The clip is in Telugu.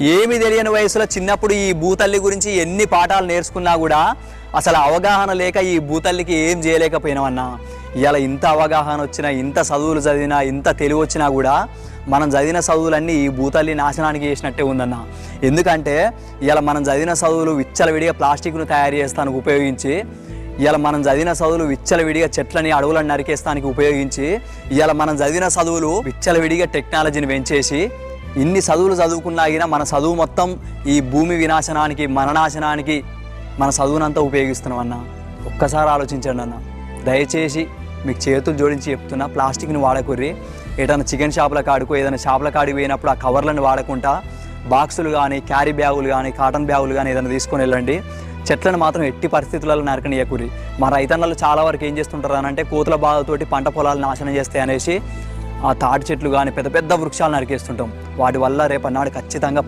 ఏమి తెలియని వయసులో చిన్నప్పుడు ఈ భూతల్లి గురించి ఎన్ని పాఠాలు నేర్చుకున్నా కూడా అసలు అవగాహన లేక ఈ భూతల్లికి ఏం చేయలేకపోయినామన్నా. ఇవాళ ఇంత అవగాహన వచ్చినా, ఇంత చదువులు చదివినా, ఇంత తెలివి వచ్చినా కూడా మనం చదివిన చదువులన్నీ ఈ భూతల్లి నాశనానికి చేసినట్టే ఉందన్న. ఎందుకంటే ఇవాళ మనం చదివిన చదువులు విచ్చలవిడిగా ప్లాస్టిక్ను తయారు చేస్తానికి ఉపయోగించి, ఇవాళ మనం చదివిన చదువులు విచ్చలవిడిగా చెట్లని అడవులను నరికేస్తానికి ఉపయోగించి, ఇవాళ మనం చదివిన చదువులు విచ్చలవిడిగా టెక్నాలజీని పెంచేసి ఇన్ని చదువులు చదువుకున్నాగినా మన చదువు మొత్తం ఈ భూమి వినాశనానికి, మననాశనానికి మన చదువునంతా ఉపయోగిస్తున్నాం అన్న. ఒక్కసారి ఆలోచించండి అన్న. దయచేసి మీకు చేతులు జోడించి చెప్తున్నా, ప్లాస్టిక్ని వాడకుర్రి. ఏదైనా చికెన్ షాపుల కాడుకో ఏదైనా షాపుల కాడికి పోయినప్పుడు ఆ కవర్లను వాడకుండా బాక్సులు కానీ, క్యారీ బ్యాగులు కానీ, కాటన్ బ్యాగులు కానీ ఏదైనా తీసుకొని వెళ్ళండి. చెట్లను మాత్రం ఎట్టి పరిస్థితులలో నరకనీయకుర్రి. మా రైతన్నలు చాలా వరకు ఏం చేస్తుంటారు అని అంటే కోతుల బాధతోటి పంట పొలాలు నాశనం చేస్తాయి అనేసి ఆ తాటి చెట్లు కానీ పెద్ద పెద్ద వృక్షాలు నరికేస్తుంటాం. వాటి వల్ల రేపన్నాడు ఖచ్చితంగా